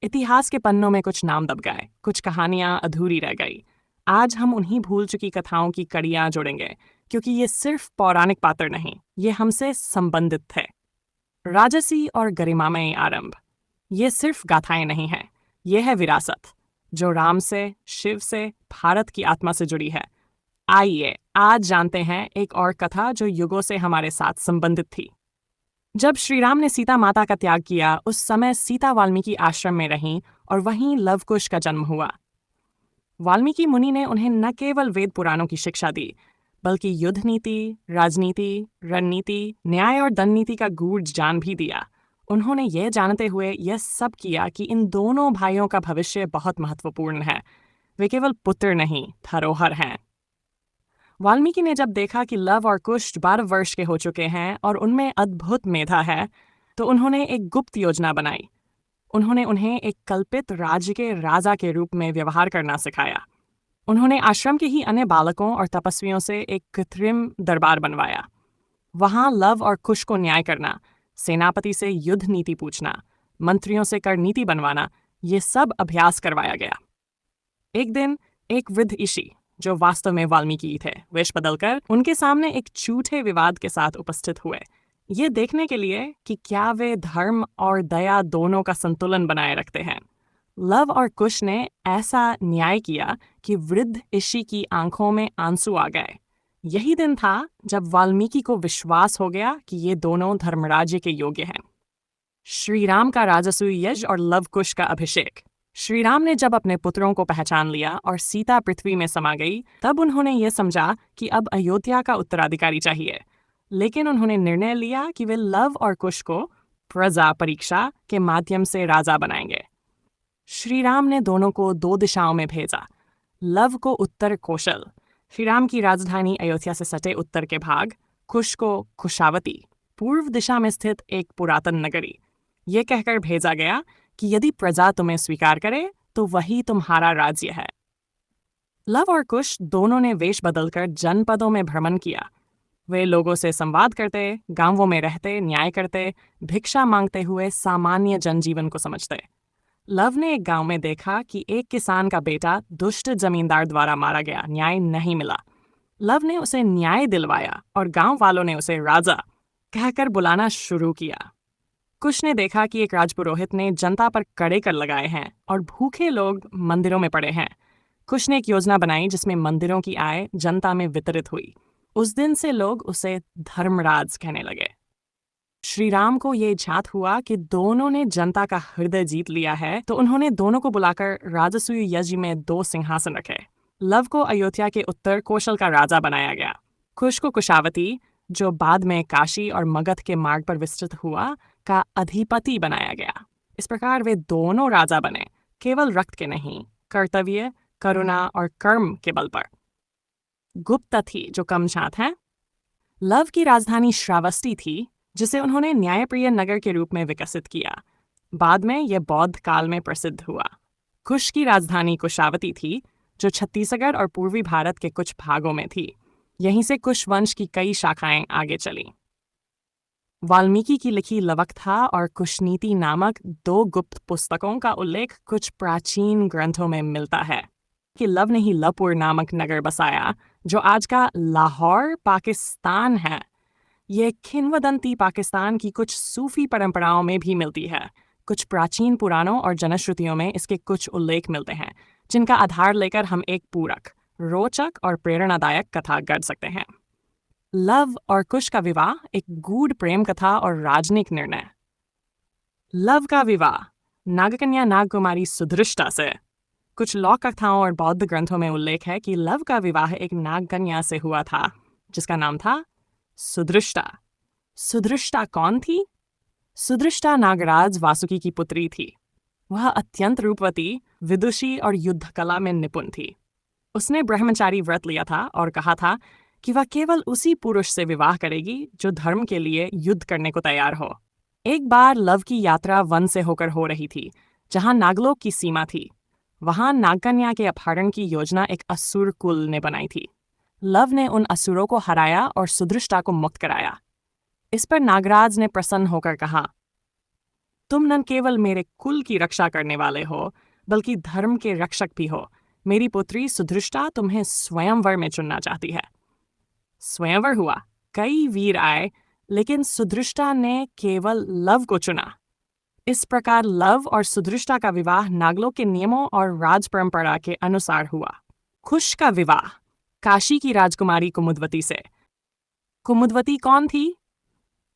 इतिहास के पन्नों में कुछ नाम दब गए, कुछ कहानियां अधूरी रह गई। आज हम उन्हीं भूल चुकी कथाओं की कड़ियां जोड़ेंगे, क्योंकि ये सिर्फ पौराणिक पात्र नहीं, ये हमसे संबंधित थे। राजसी और गरिमामय आरंभ। ये सिर्फ गाथाएं नहीं हैं, ये है विरासत, जो राम से, शिव से, भारत की आत्मा से जुड़ी है। आइए आज जानते हैं एक और कथा जो युगों से हमारे साथ संबंधित थी। जब श्री राम ने सीता माता का त्याग किया, उस समय सीता वाल्मीकि आश्रम में रहीं और वहीं लवकुश का जन्म हुआ। वाल्मीकि मुनि ने उन्हें न केवल वेद पुराणों की शिक्षा दी, बल्कि युद्ध नीति, राजनीति, रणनीति, न्याय और दंड नीति का गूढ़ ज्ञान भी दिया। उन्होंने यह जानते हुए यह सब किया कि इन दोनों भाइयों का भविष्य बहुत महत्वपूर्ण है। वे केवल पुत्र नहीं, धरोहर हैं। वाल्मीकि ने जब देखा कि लव और कुश 12 वर्ष के हो चुके हैं और उनमें अद्भुत मेधा है, तो उन्होंने एक गुप्त योजना बनाई। उन्होंने उन्हें एक कल्पित राज्य के राजा के रूप में व्यवहार करना सिखाया। उन्होंने आश्रम के ही अन्य बालकों और तपस्वियों से एक कृत्रिम दरबार बनवाया। वहां लव और कुश को न्याय करना, सेनापति से युद्ध नीति पूछना, मंत्रियों से कर नीति बनवाना, ये सब अभ्यास करवाया गया। एक दिन एक वृद्ध ऋषि, जो वास्तव में वाल्मीकि थे, वेश बदलकर उनके सामने एक झूठे विवाद के साथ उपस्थित हुए, ये देखने के लिए कि क्या वे धर्म और दया दोनों का संतुलन बनाए रखते हैं। लव और कुश ने ऐसा न्याय किया कि वृद्ध ऋषि की आंखों में आंसू आ गए। यही दिन था जब वाल्मीकि को विश्वास हो गया कि ये दोनों धर्मराज्य के योग्य हैं। श्री राम का राजसूय यज्ञ और लव कुश का अभिषेक। श्री राम ने जब अपने पुत्रों को पहचान लिया और सीता पृथ्वी में समा गई, तब उन्होंने ये समझा कि अब अयोध्या का उत्तराधिकारी चाहिए। लेकिन उन्होंने निर्णय लिया कि वे लव और कुश को प्रजा परीक्षा के माध्यम से राजा बनाएंगे। श्री राम ने दोनों को 2 दिशाओं में भेजा। लव को उत्तर कौशल, श्री राम की राजधानी अयोध्या से सटे उत्तर के भाग, कुश को कुशावती, पूर्व दिशा में स्थित एक पुरातन नगरी। ये कहकर भेजा गया कि यदि प्रजा तुम्हें स्वीकार करे तो वही तुम्हारा राज्य है। लव और कुश दोनों ने वेश बदलकर जनपदों में भ्रमण किया। वे लोगों से संवाद करते, गांवों में रहते, न्याय करते, भिक्षा मांगते हुए सामान्य जनजीवन को समझते। लव ने एक गांव में देखा कि एक किसान का बेटा दुष्ट जमींदार द्वारा मारा गया, न्याय नहीं मिला। लव ने उसे न्याय दिलवाया और गांव वालों ने उसे राजा कहकर बुलाना शुरू किया। कुश ने देखा कि एक राजपुरोहित ने जनता पर कड़े कर लगाए हैं और भूखे लोग मंदिरों में पड़े हैं। कुश ने एक योजना बनाई जिसमें मंदिरों की आय जनता में वितरित हुई। उस दिन से लोग उसे धर्मराज कहने लगे। श्री राम को ये ज्ञात हुआ कि दोनों ने जनता का हृदय जीत लिया है, तो उन्होंने दोनों को बुलाकर राजसूय यज्ञ में 2 सिंहासन रखे। लव को अयोध्या के उत्तर कौशल का राजा बनाया गया। कुश को कुशावती, जो बाद में काशी और मगध के मार्ग पर विस्तृत हुआ, का अधिपति बनाया गया। इस प्रकार वे दोनों राजा बने, केवल रक्त के नहीं, कर्तव्य, करुणा और कर्म के बल पर। गुप्तथी, जो कम छात हैं। लव की राजधानी श्रावस्ती थी, जिसे उन्होंने न्यायप्रिय नगर के रूप में विकसित किया। बाद में यह बौद्ध काल में प्रसिद्ध हुआ। कुश की राजधानी कुशावती थी, जो छत्तीसगढ़ और पूर्वी भारत के कुछ भागों में थी। यहीं से कुश वंश की कई शाखाएं आगे चलीं। वाल्मीकि की लिखी लवकथा और कुशनीति नामक 2 गुप्त पुस्तकों का उल्लेख कुछ प्राचीन ग्रंथों में मिलता है कि लव ने ही लवपुर नामक नगर बसाया, जो आज का लाहौर, पाकिस्तान है। ये किंवदंती पाकिस्तान की कुछ सूफी परंपराओं में भी मिलती है। कुछ प्राचीन पुराणों और जनश्रुतियों में इसके कुछ उल्लेख मिलते हैं, जिनका आधार लेकर हम एक पूरक, रोचक और प्रेरणादायक कथा गढ़ सकते हैं। लव और कुश का विवाह एक गूढ़ प्रेम कथा और राजनिक निर्णय। लव का विवाह नागकन्या नागकुमारी सुधृष्टा से। कुछ लोक कथाओं और बौद्ध ग्रंथों में उल्लेख है कि लव का विवाह एक नागकन्या से हुआ था, जिसका नाम था सुधृष्टा। सुधृष्टा कौन थी? सुधृष्टा नागराज वासुकी की पुत्री थी। वह अत्यंत रूपवती, विदुषी और युद्ध कला में निपुण थी। उसने ब्रह्मचारी व्रत लिया था और कहा था कि वह केवल उसी पुरुष से विवाह करेगी जो धर्म के लिए युद्ध करने को तैयार हो। एक बार लव की यात्रा वन से होकर हो रही थी, जहां नागलोक की सीमा थी। वहां नागकन्या के अपहरण की योजना एक असुर कुल ने बनाई थी। लव ने उन असुरों को हराया और सुधृष्टा को मुक्त कराया। इस पर नागराज ने प्रसन्न होकर कहा, तुम न केवल मेरे कुल की रक्षा करने वाले हो, बल्कि धर्म के रक्षक भी हो। मेरी पुत्री सुदृष्टा तुम्हें स्वयंवर में चुनना चाहती है। स्वयंवर हुआ, कई वीर आए, लेकिन सुदृष्टा ने केवल लव को चुना। इस प्रकार लव और सुदृष्टा का विवाह नागलोक के नियमों और राज परंपरा के अनुसार हुआ। कुश का विवाह काशी की राजकुमारी कुमुदवती से। कुमुदवती कौन थी?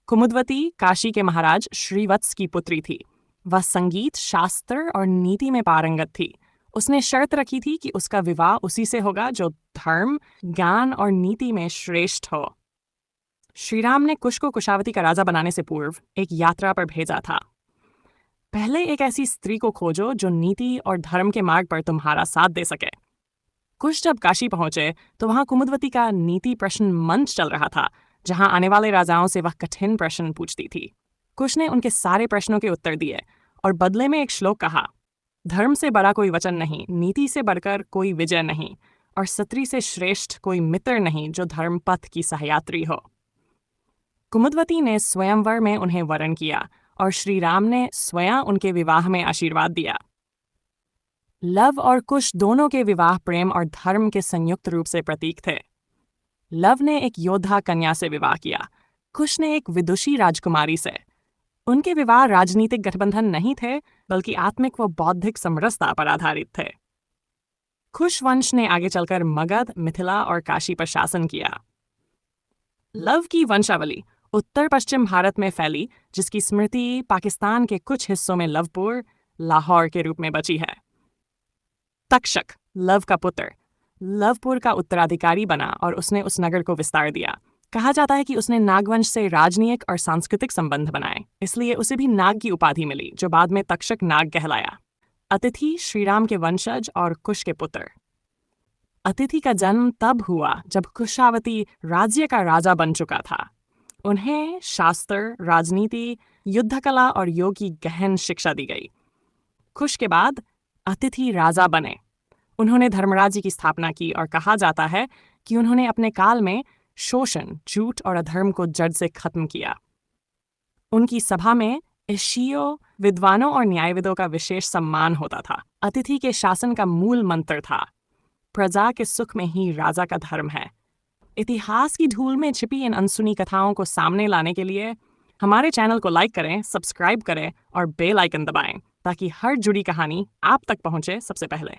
कुमुदवती काशी के महाराज श्रीवत्स की पुत्री थी। वह संगीत, शास्त्र और नीति में पारंगत थी। उसने शर्त रखी थी कि उसका विवाह उसी से होगा जो धर्म, ज्ञान और नीति में श्रेष्ठ हो। श्रीराम ने कुश को कुशावती का राजा बनाने से पूर्व एक यात्रा पर भेजा था। पहले एक ऐसी स्त्री को खोजो जो नीति और धर्म के मार्ग पर तुम्हारा साथ दे सके। कुश जब काशी पहुंचे तो वहां कुमुदवती का नीति प्रश्न मंच चल रहा था, जहां आने वाले राजाओं से वह कठिन प्रश्न पूछती थी। कुश ने उनके सारे प्रश्नों के उत्तर दिए और बदले में एक श्लोक कहा, धर्म से बड़ा कोई वचन नहीं, नीति से बढ़कर कोई विजय नहीं, और सत्री से श्रेष्ठ कोई मित्र नहीं जो धर्म पथ की सहयात्री हो। कुमुदवती ने स्वयंवर में उन्हें वरण किया और श्री राम ने स्वयं उनके विवाह में आशीर्वाद दिया। लव और कुश दोनों के विवाह प्रेम और धर्म के संयुक्त रूप से प्रतीक थे। लव ने एक योद्धा कन्या से विवाह किया, कुश ने एक विदुषी राजकुमारी से। उनके विवाह राजनीतिक गठबंधन नहीं थे, बल्कि आत्मिक व बौद्धिक समरसता पर आधारित थे। कुश वंश ने आगे चलकर मगध, मिथिला और काशी पर शासन किया। लव की वंशावली उत्तर पश्चिम भारत में फैली, जिसकी स्मृति पाकिस्तान के कुछ हिस्सों में लवपुर, लाहौर के रूप में बची है। तक्षक, लव का पुत्र, लवपुर का उत्तराधिकारी बना और उसने उस नगर को विस्तार दिया। कहा जाता है कि उसने नागवंश से राजनीतिक और सांस्कृतिक संबंध बनाए, इसलिए उसे भी नाग की उपाधि मिली, जो बाद में तक्षक नाग कहलाया। अतिथि श्रीराम के वंशज और कुश के पुत्र। अतिथि का जन्म तब हुआ जब कुशावती राज्य का राजा बन चुका था। उन्हें शास्त्र, राजनीति, युद्ध कला और योग की गहन शिक्षा दी गई। कुश के बाद अतिथि राजा बने। उन्होंने धर्मराज्य की स्थापना की और कहा जाता है कि उन्होंने अपने काल में शोषण, झूठ और अधर्म को जड़ से खत्म किया। उनकी सभा में ऋषियों, विद्वानों और न्यायविदों का विशेष सम्मान होता था। अतिथि के शासन का मूल मंत्र था, प्रजा के सुख में ही राजा का धर्म है। इतिहास की धूल में छिपी इन अनसुनी कथाओं को सामने लाने के लिए हमारे चैनल को लाइक करें, सब्सक्राइब करें और बेल आइकन दबाएं, ताकि हर जुड़ी कहानी आप तक पहुंचे सबसे पहले।